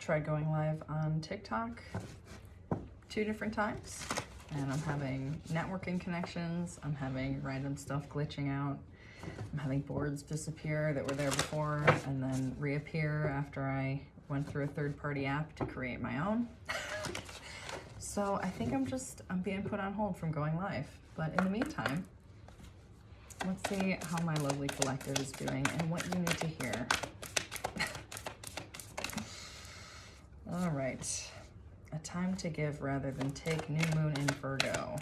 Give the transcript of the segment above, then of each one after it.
tried going live on TikTok 2 different times, and I'm having networking connections, I'm having random stuff glitching out, I'm having boards disappear that were there before and then reappear after I went through a third-party app to create my own. So I think I'm being put on hold from going live. But in the meantime, let's see how my lovely collective is doing and what you need to hear. All right, a time to give rather than take, new moon in Virgo.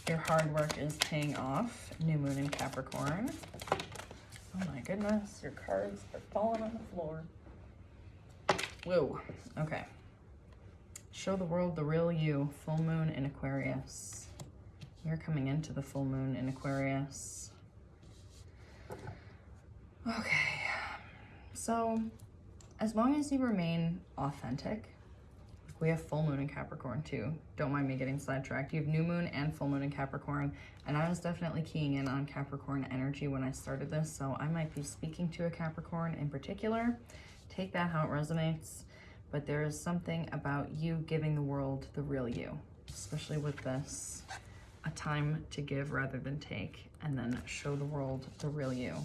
Your hard work is paying off, new moon in Capricorn. Oh my goodness, your cards are falling on the floor. Whoa, okay. Show the world the real you, full moon in Aquarius. You're coming into the full moon in Aquarius. Okay, so as long as you remain authentic, we have full moon in Capricorn too. Don't mind me getting sidetracked. You have new moon and full moon in Capricorn, and I was definitely keying in on Capricorn energy when I started this, so I might be speaking to a Capricorn in particular. Take that how it resonates, but there is something about you giving the world the real you, especially with this, a time to give rather than take, and then show the world the real you.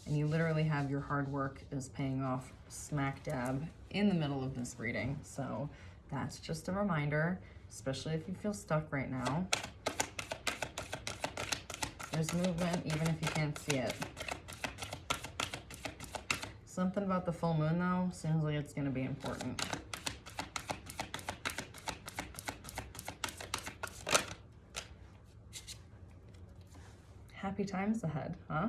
And you literally have your hard work is paying off smack dab in the middle of this reading. So that's just a reminder, especially if you feel stuck right now. There's movement even if you can't see it. Something about the full moon though seems like it's going to be important. Happy times ahead, huh?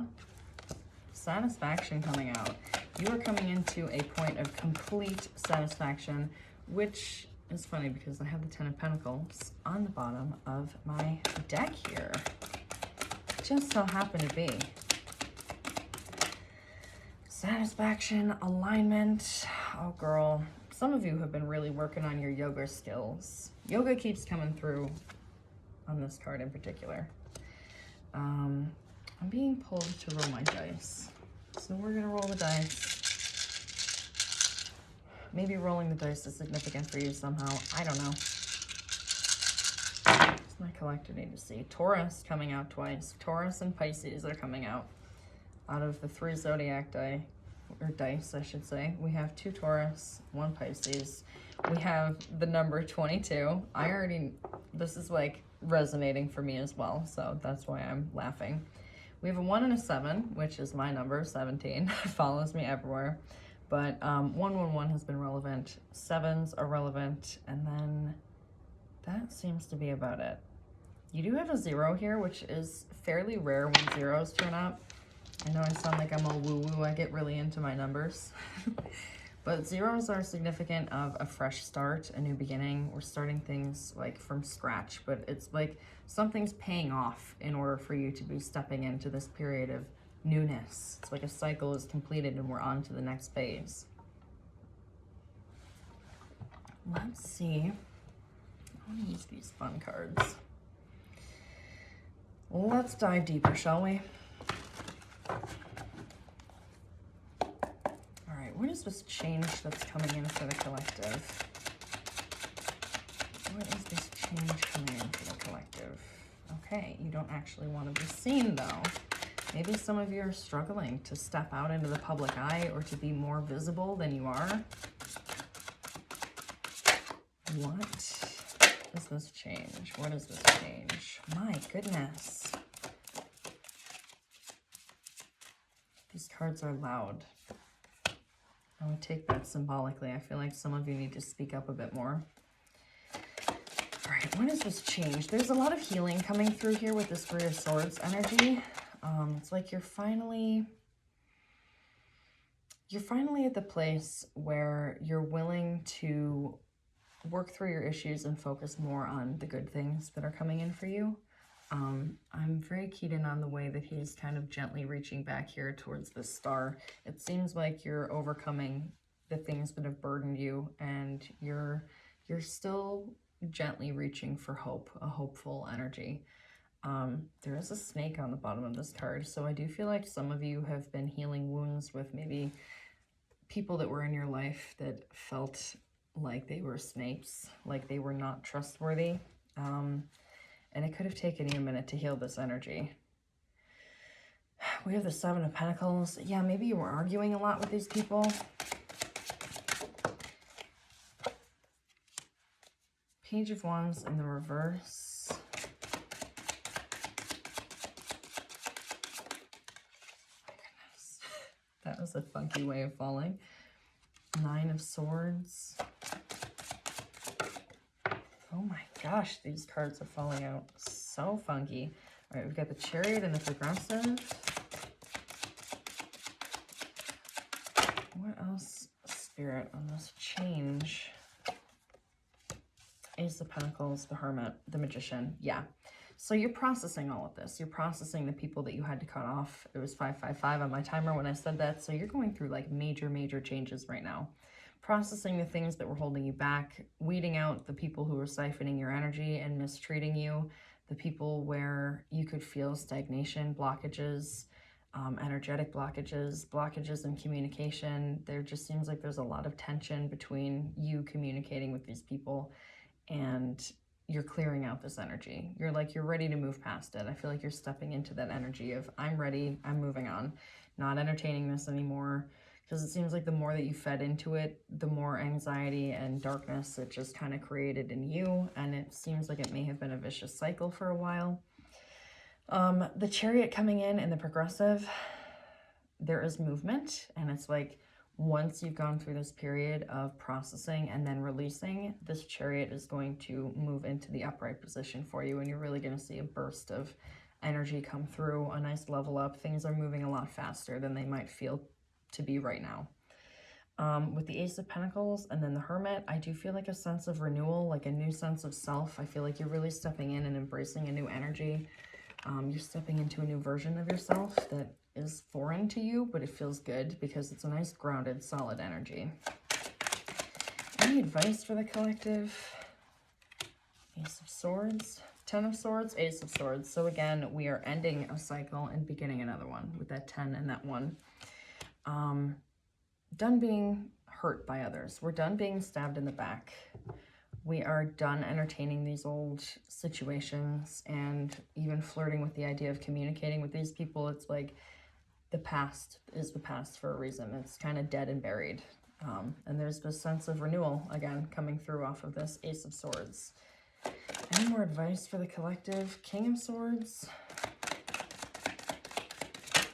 Satisfaction coming out. You are coming into a point of complete satisfaction, which is funny because I have the 10 of Pentacles on the bottom of my deck here. Just so happened to be. Satisfaction, alignment. Oh girl, some of you have been really working on your yoga skills. Yoga keeps coming through on this card in particular. I'm being pulled to roll my dice. So we're gonna roll the dice. Maybe rolling the dice is significant for you somehow. I don't know. What's my collector need to see? Taurus coming out twice. Taurus and Pisces are coming out. Out of the 3 zodiac dice, I should say. We have 2 Taurus, 1 Pisces. We have the number 22. This is like resonating for me as well, so that's why I'm laughing. We have a 1 and a 7, which is my number, 17. It follows me everywhere. But 111 has been relevant. 7s are relevant. And then that seems to be about it. You do have a 0 here, which is fairly rare when zeros turn up. I know I sound like I'm all woo-woo. I get really into my numbers. But zeros are significant of a fresh start, a new beginning. We're starting things like from scratch, but it's like something's paying off in order for you to be stepping into this period of newness. It's like a cycle is completed and we're on to the next phase. Let's see. I want to use these fun cards. Let's dive deeper, shall we? What is this change that's coming in for the collective? What is this change coming in for the collective? Okay, you don't actually want to be seen though. Maybe some of you are struggling to step out into the public eye or to be more visible than you are. What is this change? What is this change? My goodness. These cards are loud. I would take that symbolically. I feel like some of you need to speak up a bit more. All right, what is this change? There's a lot of healing coming through here with this 3 of Swords energy. It's like you're finally at the place where you're willing to work through your issues and focus more on the good things that are coming in for you. I'm very keyed in on the way that he's kind of gently reaching back here towards the star. It seems like you're overcoming the things that have burdened you, and you're still gently reaching for hope, a hopeful energy. There is a snake on the bottom of this card, so I do feel like some of you have been healing wounds with maybe people that were in your life that felt like they were snakes, like they were not trustworthy, and it could have taken you a minute to heal this energy. We have the Seven of Pentacles. Yeah, maybe you were arguing a lot with these people. Page of Wands in the reverse. My goodness. That was a funky way of falling. Nine of Swords. Oh my gosh, these cards are falling out so funky. All right, we've got the Chariot and the Progressive. What else, Spirit, on this change? Ace of Pentacles, the Hermit, the Magician. Yeah. So you're processing all of this. You're processing the people that you had to cut off. It was 555 on my timer when I said that. So you're going through like major, major changes right now. Processing the things that were holding you back, weeding out the people who were siphoning your energy and mistreating you, the people where you could feel stagnation, blockages, energetic blockages in communication. There just seems like there's a lot of tension between you communicating with these people, and you're clearing out this energy. You're ready to move past it. I feel like you're stepping into that energy of, I'm ready, I'm moving on, not entertaining this anymore. Because it seems like the more that you fed into it, the more anxiety and darkness it just kind of created in you. And it seems like it may have been a vicious cycle for a while. The Chariot coming in and the Progressive, there is movement. And it's like, once you've gone through this period of processing and then releasing, this Chariot is going to move into the upright position for you. And you're really going to see a burst of energy come through, a nice level up. Things are moving a lot faster than they might feel to be right now. With the Ace of Pentacles and then the Hermit, I do feel like a sense of renewal, like a new sense of self. I feel like you're really stepping in and embracing a new energy. You're stepping into a new version of yourself that is foreign to you, but it feels good because it's a nice, grounded, solid energy. Any advice for the collective? Ace of Swords, Ten of Swords, Ace of Swords. So again, we are ending a cycle and beginning another one with that 10 and that 1. Done being hurt by others. We're done being stabbed in the back. We are done entertaining these old situations and even flirting with the idea of communicating with these people. It's like the past is the past for a reason. It's kind of dead and buried. And there's this sense of renewal, again, coming through off of this Ace of Swords. Any more advice for the collective? King of Swords.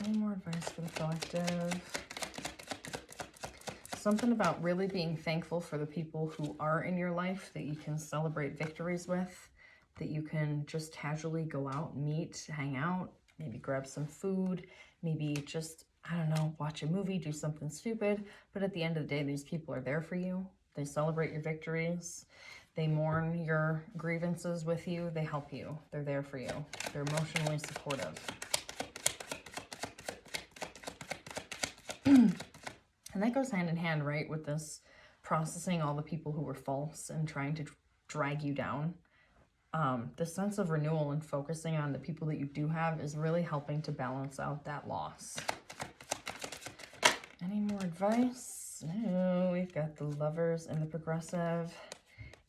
Any more advice for the collective? Something about really being thankful for the people who are in your life that you can celebrate victories with, that you can just casually go out, meet, hang out, maybe grab some food, maybe just, I don't know, watch a movie, do something stupid. But at the end of the day, these people are there for you. They celebrate your victories. They mourn your grievances with you. They help you. They're there for you. They're emotionally supportive. And that goes hand in hand, right, with this processing all the people who were false and trying to drag you down. The sense of renewal and focusing on the people that you do have is really helping to balance out that loss. Any more advice? No, we've got the Lovers and the Progressive,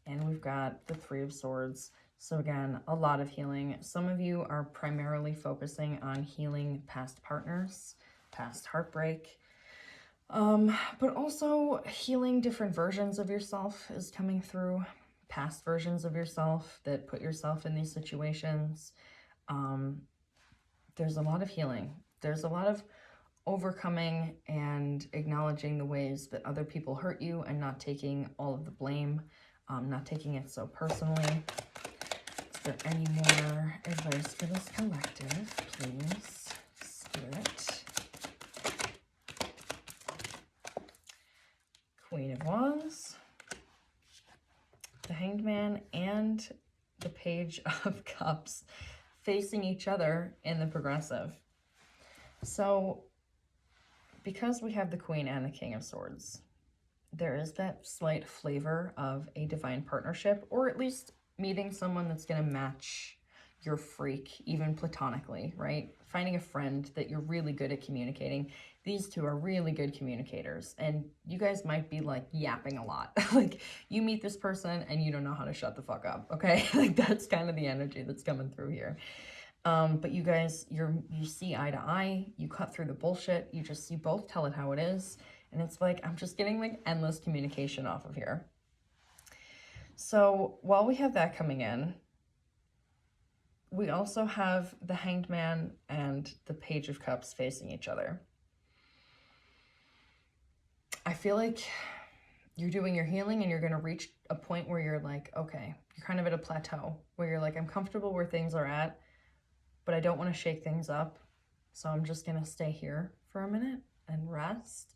and we've got the Three of Swords. So again, a lot of healing. Some of you are primarily focusing on healing past partners, past heartbreak, but also healing different versions of yourself is coming through, past versions of yourself that put yourself in these situations. There's a lot of healing. There's a lot of overcoming and acknowledging the ways that other people hurt you and not taking all of the blame, not taking it so personally. Is there any more advice for this collective, please, Spirit? Queen of Wands, the Hanged Man, and the Page of Cups facing each other in the Progressive. So because we have the Queen and the King of Swords, there is that slight flavor of a divine partnership, or at least meeting someone that's going to match your freak, even platonically, right? Finding a friend that you're really good at communicating. These two are really good communicators, and you guys might be like yapping a lot. Like you meet this person and you don't know how to shut the fuck up, okay? Like that's kind of the energy that's coming through here. But you guys, you see eye to eye, you cut through the bullshit, you both tell it how it is, and it's like, I'm just getting like endless communication off of here. So while we have that coming in, we also have the Hanged Man and the Page of Cups facing each other. I feel like you're doing your healing and you're going to reach a point where you're like, okay, you're kind of at a plateau where you're like, I'm comfortable where things are at, but I don't want to shake things up. So I'm just going to stay here for a minute and rest.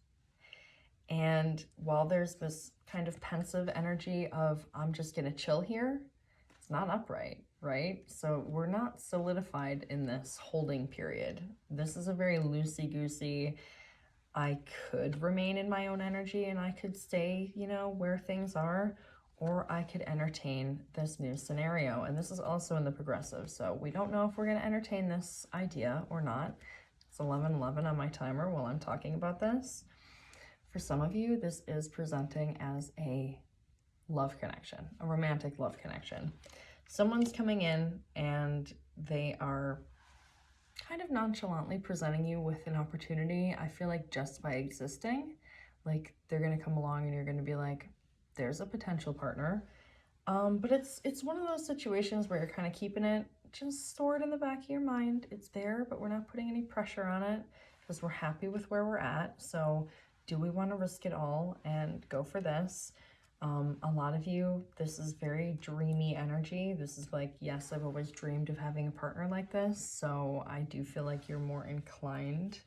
And while there's this kind of pensive energy of, I'm just going to chill here, it's not upright, right? So we're not solidified in this holding period. This is a very loosey-goosey, I could remain in my own energy and I could stay, you know, where things are, or I could entertain this new scenario. And this is also in the progressive. So we don't know if we're going to entertain this idea or not. It's 11:11 on my timer while I'm talking about this. For some of you, this is presenting as a love connection, a romantic love connection. Someone's coming in and they are kind of nonchalantly presenting you with an opportunity. I feel like just by existing, like they're going to come along and you're going to be like, there's a potential partner. But it's one of those situations where you're kind of keeping it just stored in the back of your mind. It's there, but we're not putting any pressure on it because we're happy with where we're at. So do we want to risk it all and go for this? A lot of you, this is very dreamy energy. This is like, yes, I've always dreamed of having a partner like this. So I do feel like you're more inclined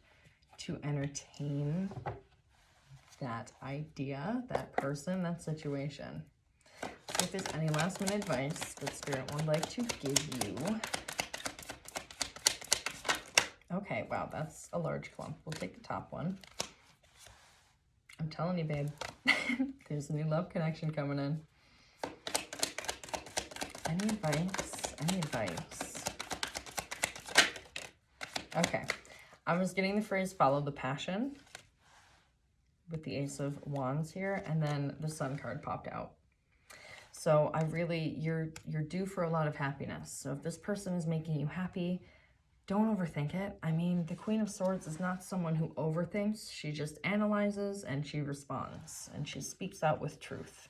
to entertain that idea, that person, that situation. So if there's any last minute advice that Spirit would like to give you. Okay, wow, that's a large clump. We'll take the top one. I'm telling you, babe, there's a new love connection coming in. Any advice? Any advice? Okay, I was getting the phrase follow the passion with the Ace of Wands here, and then the Sun card popped out. So I really, you're due for a lot of happiness. So if this person is making you happy, don't overthink it. I mean, the Queen of Swords is not someone who overthinks. She just analyzes and she responds and she speaks out with truth.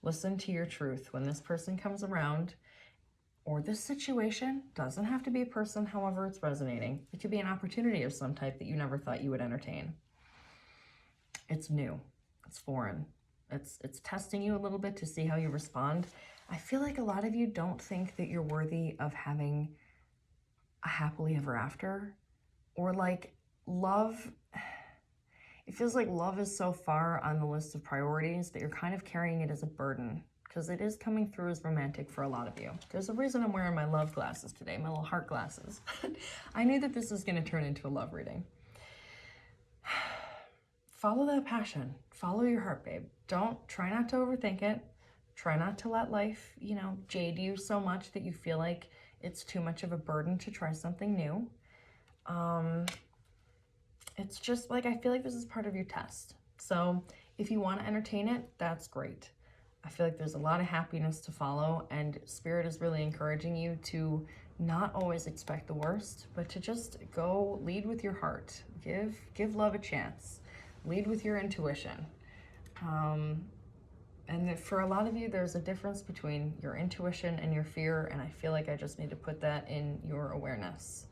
Listen to your truth. When this person comes around, or this situation, doesn't have to be a person, however it's resonating. It could be an opportunity of some type that you never thought you would entertain. It's new. It's foreign. It's testing you a little bit to see how you respond. I feel like a lot of you don't think that you're worthy of having a happily ever after, or like love. It feels like love is so far on the list of priorities that you're kind of carrying it as a burden, because it is coming through as romantic for a lot of you. There's a reason I'm wearing my love glasses today, my little heart glasses. I knew that this was going to turn into a love reading. Follow that passion. Follow your heart, babe. Try not to overthink it. Try not to let life, you know, jade you so much that you feel like it's too much of a burden to try something new. It's just like, I feel like this is part of your test. So if you want to entertain it, that's great. I feel like there's a lot of happiness to follow, and Spirit is really encouraging you to not always expect the worst, but to just go lead with your heart. Give love a chance. Lead with your intuition. And for a lot of you, there's a difference between your intuition and your fear, and I feel like I just need to put that in your awareness.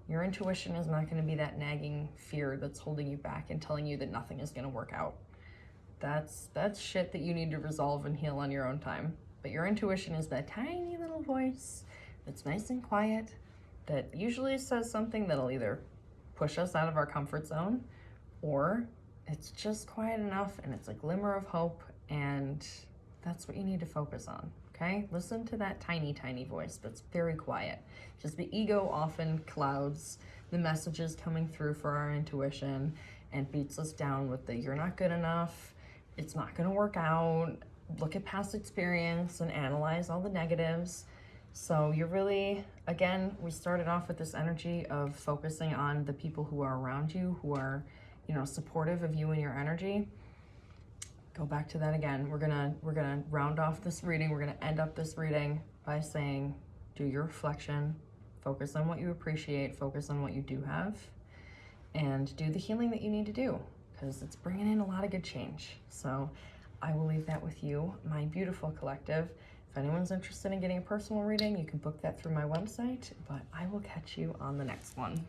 Your intuition is not going to be that nagging fear that's holding you back and telling you that nothing is going to work out. That's shit that you need to resolve and heal on your own time. But your intuition is that tiny little voice that's nice and quiet, that usually says something that'll either push us out of our comfort zone, or it's just quiet enough and it's a glimmer of hope, and that's what you need to focus on, okay? Listen to that tiny, tiny voice that's very quiet. Just the ego often clouds the messages coming through for our intuition and beats us down with the you're not good enough, it's not gonna work out, look at past experience and analyze all the negatives. So you're really, again, we started off with this energy of focusing on the people who are around you, who are, you know, supportive of you and your energy. Go back to that again. We're gonna round off this reading. We're gonna end up this reading by saying, do your reflection, focus on what you appreciate, focus on what you do have, and do the healing that you need to do, because it's bringing in a lot of good change. So I will leave that with you, my beautiful collective. If anyone's interested in getting a personal reading, you can book that through my website, but I will catch you on the next one.